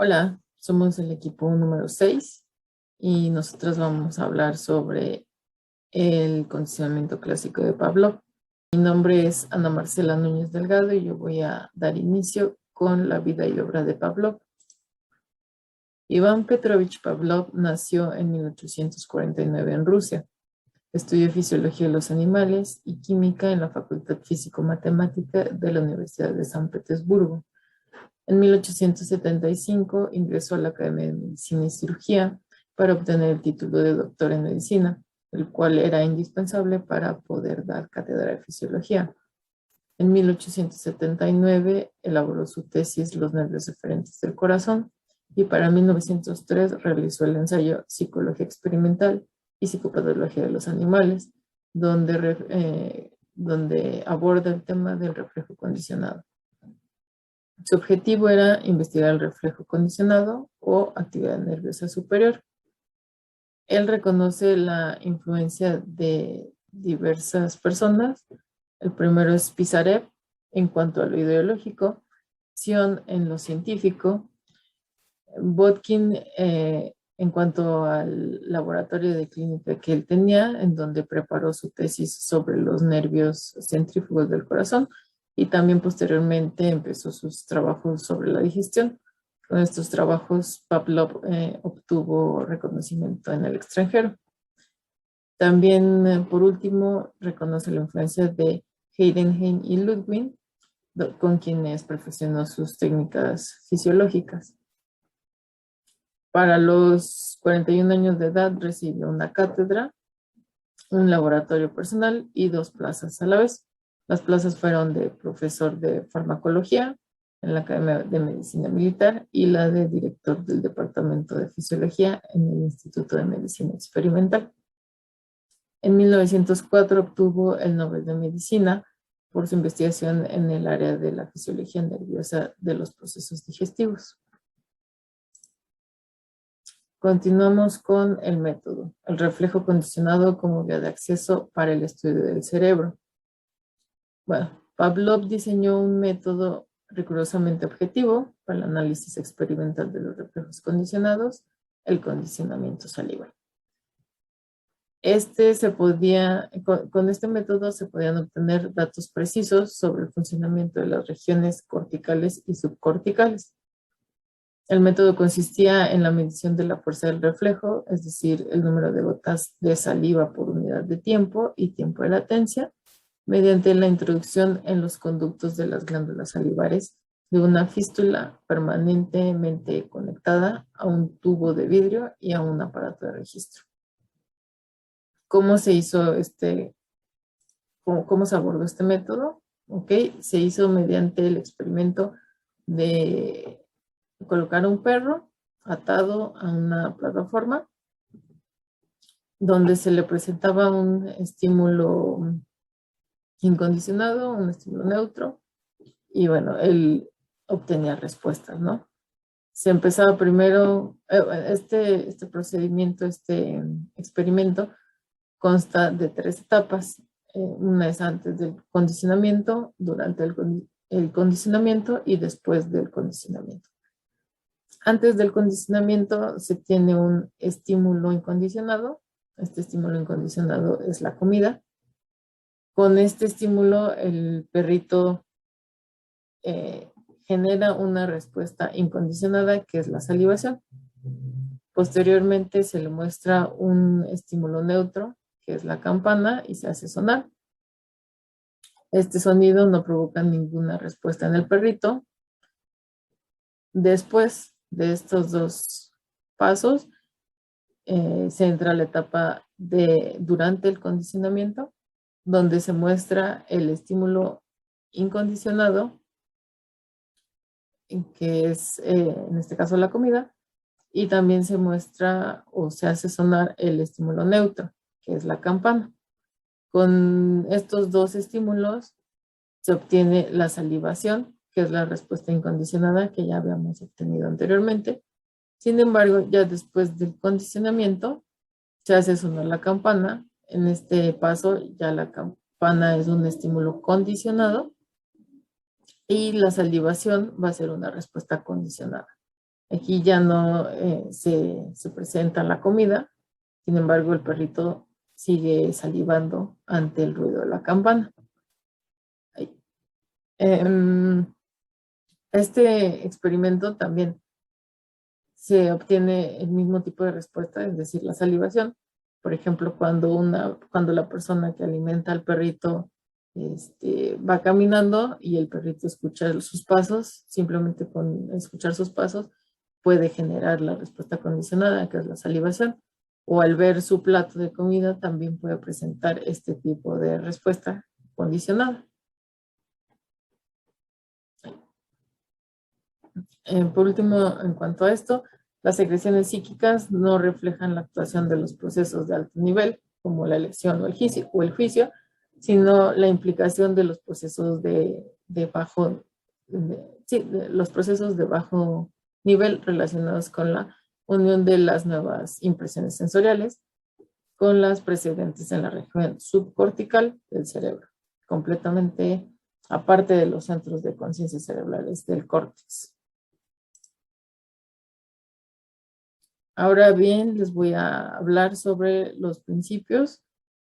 Hola, somos el equipo número 6 y nosotros vamos a hablar sobre el condicionamiento clásico de Pavlov. Mi nombre es Ana Marcela Núñez Delgado y yo voy a dar inicio con la vida y obra de Pavlov. Iván Petrovich Pavlov nació en 1849 en Rusia. Estudió fisiología de los animales y química en la Facultad Físico-Matemática de la Universidad de San Petersburgo. En 1875 ingresó a la Academia de Medicina y Cirugía para obtener el título de doctor en medicina, el cual era indispensable para poder dar cátedra de fisiología. En 1879 elaboró su tesis Los nervios eferentes del corazón y para 1903 realizó el ensayo Psicología experimental y psicopatología de los animales, donde aborda el tema del reflejo condicionado. Su objetivo era investigar el reflejo condicionado o actividad nerviosa superior. Él reconoce la influencia de diversas personas. El primero es Pisarev en cuanto a lo ideológico, Sion en lo científico, Botkin en cuanto al laboratorio de clínica que él tenía, en donde preparó su tesis sobre los nervios centrífugos del corazón, y también posteriormente empezó sus trabajos sobre la digestión. Con estos trabajos, Pavlov obtuvo reconocimiento en el extranjero. También, por último, reconoce la influencia de Heidenheim y Ludwig, con quienes perfeccionó sus técnicas fisiológicas. Para los 41 años de edad recibió una cátedra, un laboratorio personal y 2 plazas a la vez. Las plazas fueron de profesor de farmacología en la Academia de Medicina Militar y la de director del Departamento de Fisiología en el Instituto de Medicina Experimental. En 1904 obtuvo el Nobel de Medicina por su investigación en el área de la fisiología nerviosa de los procesos digestivos. Continuamos con el método, el reflejo condicionado como vía de acceso para el estudio del cerebro. Bueno, Pavlov diseñó un método rigurosamente objetivo para el análisis experimental de los reflejos condicionados, el condicionamiento salival. Con este método se podían obtener datos precisos sobre el funcionamiento de las regiones corticales y subcorticales. El método consistía en la medición de la fuerza del reflejo, es decir, el número de gotas de saliva por unidad de tiempo y tiempo de latencia, mediante la introducción en los conductos de las glándulas salivares de una fístula permanentemente conectada a un tubo de vidrio y a un aparato de registro. ¿Cómo se hizo cómo se abordó este método? Se hizo mediante el experimento de colocar un perro atado a una plataforma donde se le presentaba un estímulo incondicionado, un estímulo neutro, y bueno, él obtenía respuestas, ¿no? Se empezaba primero, este procedimiento, este experimento consta de 3 etapas. Una es antes del condicionamiento, durante el condicionamiento y después del condicionamiento. Antes del condicionamiento se tiene un estímulo incondicionado. Este estímulo incondicionado es la comida. Con este estímulo el perrito genera una respuesta incondicionada que es la salivación. Posteriormente se le muestra un estímulo neutro que es la campana y se hace sonar. Este sonido no provoca ninguna respuesta en el perrito. Después de estos 2 pasos, se entra a la etapa durante el condicionamiento, donde se muestra el estímulo incondicionado, que es en este caso la comida, y también se muestra o se hace sonar el estímulo neutro, que es la campana. Con estos 2 estímulos se obtiene la salivación, que es la respuesta incondicionada que ya habíamos obtenido anteriormente. Sin embargo, ya después del condicionamiento, se hace sonar la campana. En este paso, ya la campana es un estímulo condicionado y la salivación va a ser una respuesta condicionada. Aquí ya no se presenta la comida, sin embargo el perrito sigue salivando ante el ruido de la campana. Em, este experimento también se obtiene el mismo tipo de respuesta, es decir, la salivación. Por ejemplo, cuando la persona que alimenta al perrito va caminando y el perrito escucha sus pasos, simplemente con escuchar sus pasos puede generar la respuesta condicionada, que es la salivación. O al ver su plato de comida también puede presentar este tipo de respuesta condicionada. Por último, en cuanto a esto, las secreciones psíquicas no reflejan la actuación de los procesos de alto nivel, como la elección o el juicio, sino la implicación de los procesos los procesos de bajo nivel relacionados con la unión de las nuevas impresiones sensoriales con las precedentes en la región subcortical del cerebro, completamente aparte de los centros de conciencia cerebrales del córtex. Ahora bien, les voy a hablar sobre los principios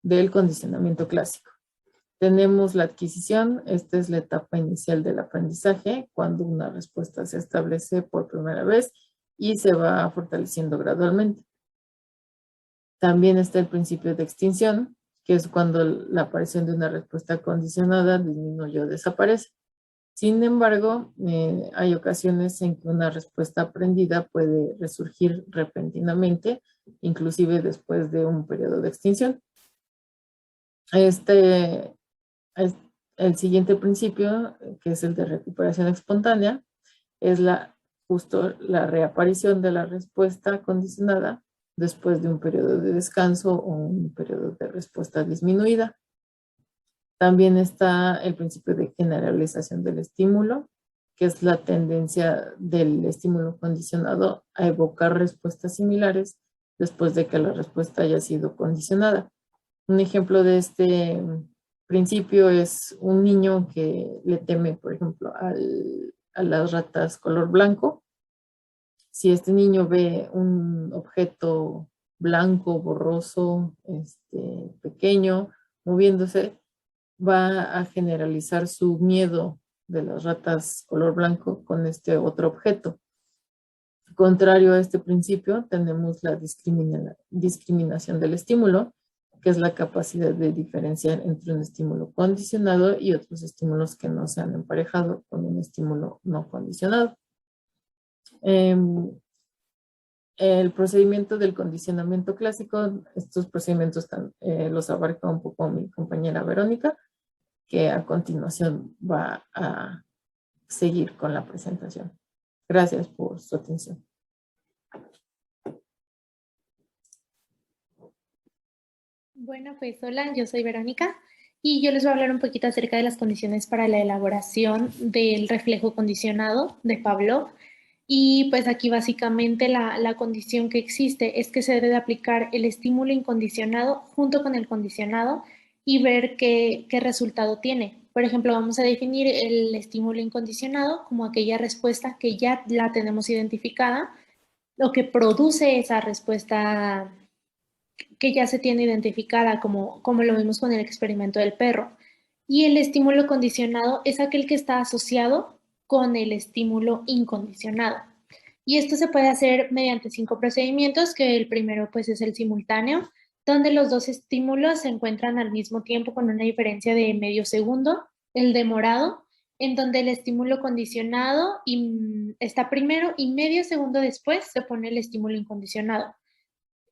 del condicionamiento clásico. Tenemos la adquisición, esta es la etapa inicial del aprendizaje, cuando una respuesta se establece por primera vez y se va fortaleciendo gradualmente. También está el principio de extinción, que es cuando la aparición de una respuesta condicionada disminuye o desaparece. Sin embargo, hay ocasiones en que una respuesta aprendida puede resurgir repentinamente, inclusive después de un periodo de extinción. Este, el siguiente principio, que es el de recuperación espontánea, es justo la reaparición de la respuesta condicionada después de un periodo de descanso o un periodo de respuesta disminuida. También está el principio de generalización del estímulo, que es la tendencia del estímulo condicionado a evocar respuestas similares después de que la respuesta haya sido condicionada. Un ejemplo de este principio es un niño que le teme, por ejemplo, a las ratas color blanco. Si este niño ve un objeto blanco, borroso, pequeño, moviéndose, va a generalizar su miedo de las ratas color blanco con este otro objeto. Contrario a este principio, tenemos la discriminación del estímulo, que es la capacidad de diferenciar entre un estímulo condicionado y otros estímulos que no se han emparejado con un estímulo no condicionado. El procedimiento del condicionamiento clásico, estos procedimientos los abarca un poco mi compañera Verónica, que a continuación va a seguir con la presentación. Gracias por su atención. Bueno, pues hola, yo soy Verónica y yo les voy a hablar un poquito acerca de las condiciones para la elaboración del reflejo condicionado de Pavlov. Y pues aquí básicamente la condición que existe es que se debe de aplicar el estímulo incondicionado junto con el condicionado y ver qué resultado tiene. Por ejemplo, vamos a definir el estímulo incondicionado como aquella respuesta que ya la tenemos identificada, lo que produce esa respuesta que ya se tiene identificada, como lo vimos con el experimento del perro. Y el estímulo condicionado es aquel que está asociado con el estímulo incondicionado. Y esto se puede hacer mediante 5 procedimientos, que el primero pues es el simultáneo, donde los dos estímulos se encuentran al mismo tiempo con una diferencia de medio segundo. El demorado, en donde el estímulo condicionado está primero y medio segundo después se pone el estímulo incondicionado.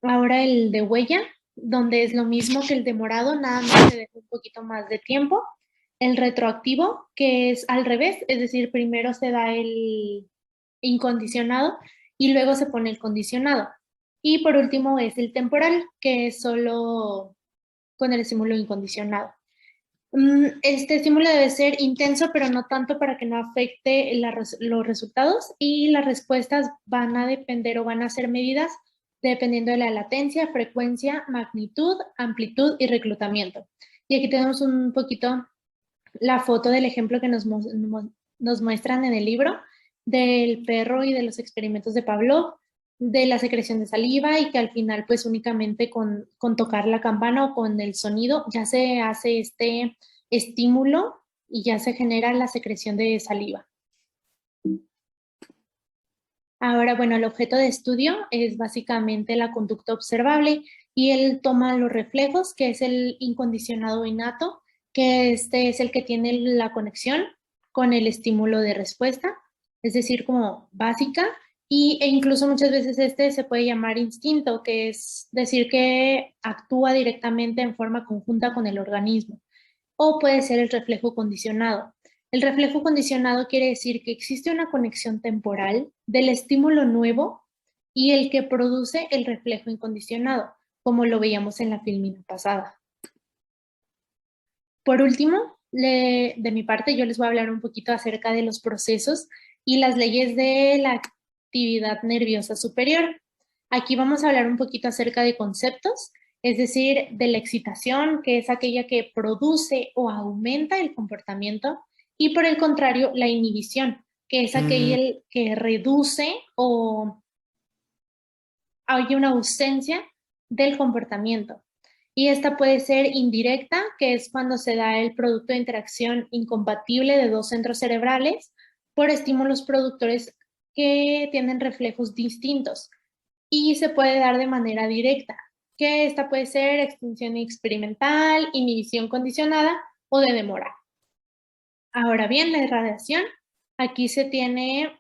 Ahora el de huella, donde es lo mismo que el de morado, nada más se deja un poquito más de tiempo. El retroactivo, que es al revés, es decir, primero se da el incondicionado y luego se pone el condicionado. Y por último es el temporal, que es solo con el estímulo incondicionado. Este estímulo debe ser intenso, pero no tanto para que no afecte los resultados, y las respuestas van a depender o van a ser medidas dependiendo de la latencia, frecuencia, magnitud, amplitud y reclutamiento. Y aquí tenemos un poquito la foto del ejemplo que nos muestran en el libro, del perro y de los experimentos de Pavlov, de la secreción de saliva y que al final pues únicamente con tocar la campana o con el sonido ya se hace este estímulo y ya se genera la secreción de saliva. Ahora, bueno, el objeto de estudio es básicamente la conducta observable y él toma los reflejos, que es el incondicionado innato, que este es el que tiene la conexión con el estímulo de respuesta, es decir, como básica, e incluso muchas veces este se puede llamar instinto, que es decir que actúa directamente en forma conjunta con el organismo, o puede ser el reflejo condicionado. El reflejo condicionado quiere decir que existe una conexión temporal del estímulo nuevo y el que produce el reflejo incondicionado, como lo veíamos en la filmina pasada. Por último, de mi parte, yo les voy a hablar un poquito acerca de los procesos y las leyes de la actividad nerviosa superior. Aquí vamos a hablar un poquito acerca de conceptos, es decir, de la excitación, que es aquella que produce o aumenta el comportamiento, y por el contrario, la inhibición, que es aquella que reduce o hay una ausencia del comportamiento. Y esta puede ser indirecta, que es cuando se da el producto de interacción incompatible de dos centros cerebrales por estímulos productores que tienen reflejos distintos. Y se puede dar de manera directa, que esta puede ser extinción experimental, inhibición condicionada o de demora. Ahora bien, la irradiación, aquí se tiene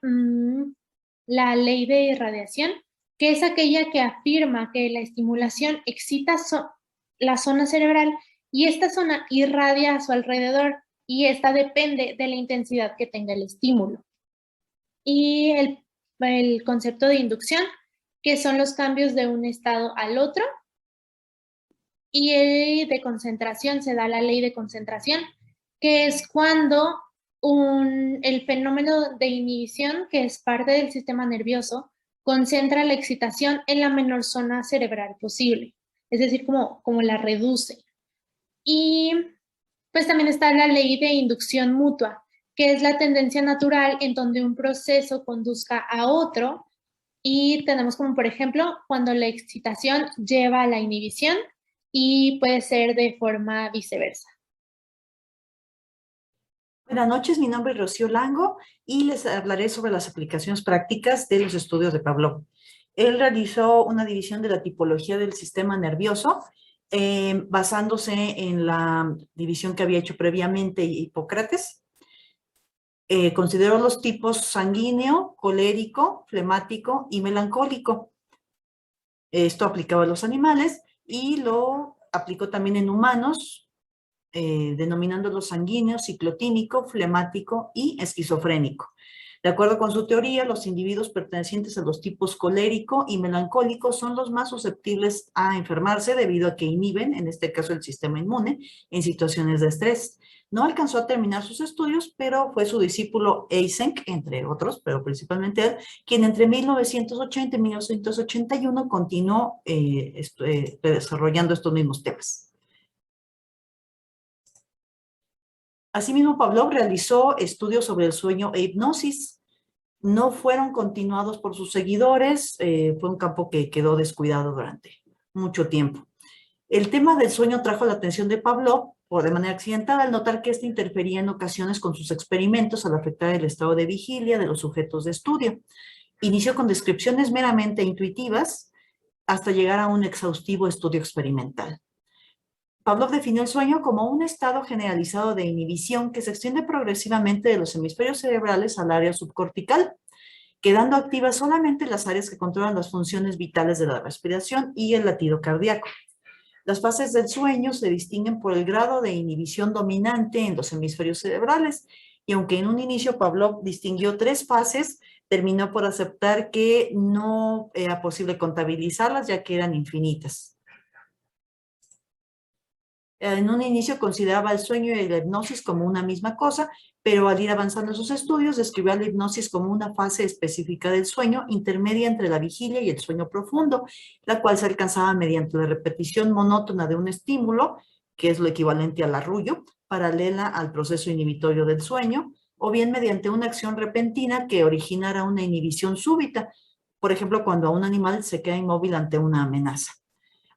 la ley de irradiación, que es aquella que afirma que la estimulación excita la zona cerebral y esta zona irradia a su alrededor y esta depende de la intensidad que tenga el estímulo. Y el concepto de inducción, que son los cambios de un estado al otro, y de concentración se da la ley de concentración, que es cuando el fenómeno de inhibición, que es parte del sistema nervioso, concentra la excitación en la menor zona cerebral posible, es decir, como la reduce. Y pues también está la ley de inducción mutua, que es la tendencia natural en donde un proceso conduzca a otro, y tenemos como por ejemplo cuando la excitación lleva a la inhibición y puede ser de forma viceversa. Buenas noches, mi nombre es Rocío Lango y les hablaré sobre las aplicaciones prácticas de los estudios de Pavlov. Él realizó una división de la tipología del sistema nervioso basándose en la división que había hecho previamente Hipócrates. Consideró los tipos sanguíneo, colérico, flemático y melancólico. Esto aplicaba a los animales y lo aplicó también en humanos, denominándolos sanguíneo, ciclotímico, flemático y esquizofrénico. De acuerdo con su teoría, los individuos pertenecientes a los tipos colérico y melancólico son los más susceptibles a enfermarse debido a que inhiben, en este caso el sistema inmune, en situaciones de estrés. No alcanzó a terminar sus estudios, pero fue su discípulo Eysenck, entre otros, pero principalmente él, quien entre 1980 y 1981 continuó desarrollando estos mismos temas. Asimismo, Pavlov realizó estudios sobre el sueño e hipnosis. No fueron continuados por sus seguidores, fue un campo que quedó descuidado durante mucho tiempo. El tema del sueño trajo la atención de Pavlov de manera accidental al notar que éste interfería en ocasiones con sus experimentos al afectar el estado de vigilia de los sujetos de estudio. Inició con descripciones meramente intuitivas hasta llegar a un exhaustivo estudio experimental. Pavlov definió el sueño como un estado generalizado de inhibición que se extiende progresivamente de los hemisferios cerebrales al área subcortical, quedando activas solamente las áreas que controlan las funciones vitales de la respiración y el latido cardíaco. Las fases del sueño se distinguen por el grado de inhibición dominante en los hemisferios cerebrales, y aunque en un inicio Pavlov distinguió 3 fases, terminó por aceptar que no era posible contabilizarlas ya que eran infinitas. En un inicio consideraba el sueño y la hipnosis como una misma cosa, pero al ir avanzando en sus estudios describió la hipnosis como una fase específica del sueño, intermedia entre la vigilia y el sueño profundo, la cual se alcanzaba mediante la repetición monótona de un estímulo, que es lo equivalente al arrullo, paralela al proceso inhibitorio del sueño, o bien mediante una acción repentina que originara una inhibición súbita, por ejemplo, cuando un animal se queda inmóvil ante una amenaza.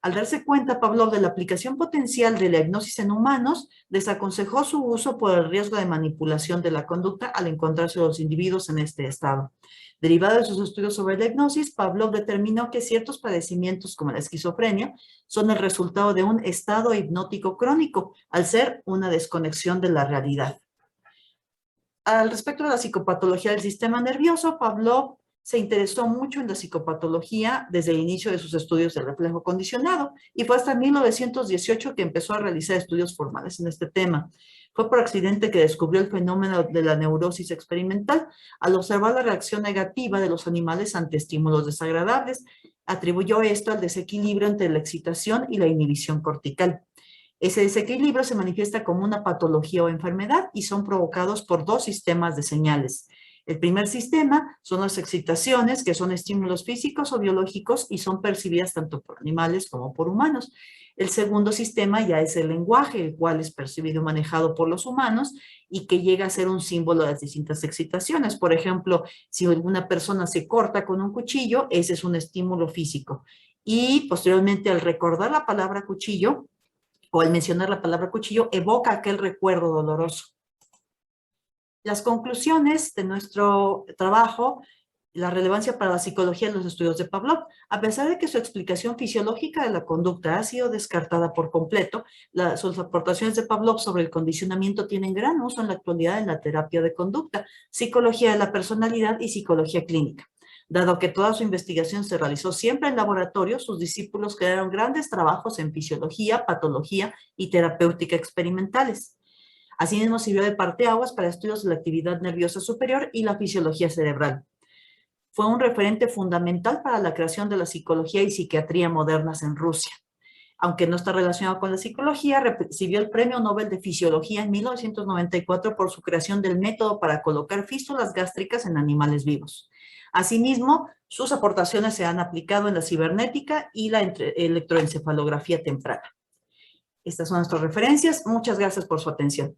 Al darse cuenta Pavlov de la aplicación potencial de la hipnosis en humanos, desaconsejó su uso por el riesgo de manipulación de la conducta al encontrarse los individuos en este estado. Derivado de sus estudios sobre la hipnosis, Pavlov determinó que ciertos padecimientos como la esquizofrenia son el resultado de un estado hipnótico crónico, al ser una desconexión de la realidad. Al respecto de la psicopatología del sistema nervioso, Pavlov se interesó mucho en la psicopatología desde el inicio de sus estudios de reflejo condicionado y fue hasta 1918 que empezó a realizar estudios formales en este tema. Fue por accidente que descubrió el fenómeno de la neurosis experimental al observar la reacción negativa de los animales ante estímulos desagradables. Atribuyó esto al desequilibrio entre la excitación y la inhibición cortical. Ese desequilibrio se manifiesta como una patología o enfermedad y son provocados por dos sistemas de señales. El primer sistema son las excitaciones, que son estímulos físicos o biológicos y son percibidas tanto por animales como por humanos. El segundo sistema ya es el lenguaje, el cual es percibido y manejado por los humanos y que llega a ser un símbolo de las distintas excitaciones. Por ejemplo, si alguna persona se corta con un cuchillo, ese es un estímulo físico. Y posteriormente, al recordar la palabra cuchillo, o al mencionar la palabra cuchillo, evoca aquel recuerdo doloroso. Las conclusiones de nuestro trabajo, la relevancia para la psicología de los estudios de Pavlov. A pesar de que su explicación fisiológica de la conducta ha sido descartada por completo, sus aportaciones de Pavlov sobre el condicionamiento tienen gran uso en la actualidad en la terapia de conducta, psicología de la personalidad y psicología clínica. Dado que toda su investigación se realizó siempre en laboratorio, sus discípulos crearon grandes trabajos en fisiología, patología y terapéutica experimentales. Asimismo, sirvió de parteaguas para estudios de la actividad nerviosa superior y la fisiología cerebral. Fue un referente fundamental para la creación de la psicología y psiquiatría modernas en Rusia. Aunque no está relacionado con la psicología, recibió el Premio Nobel de Fisiología en 1994 por su creación del método para colocar fístulas gástricas en animales vivos. Asimismo, sus aportaciones se han aplicado en la cibernética y la electroencefalografía temprana. Estas son nuestras referencias. Muchas gracias por su atención.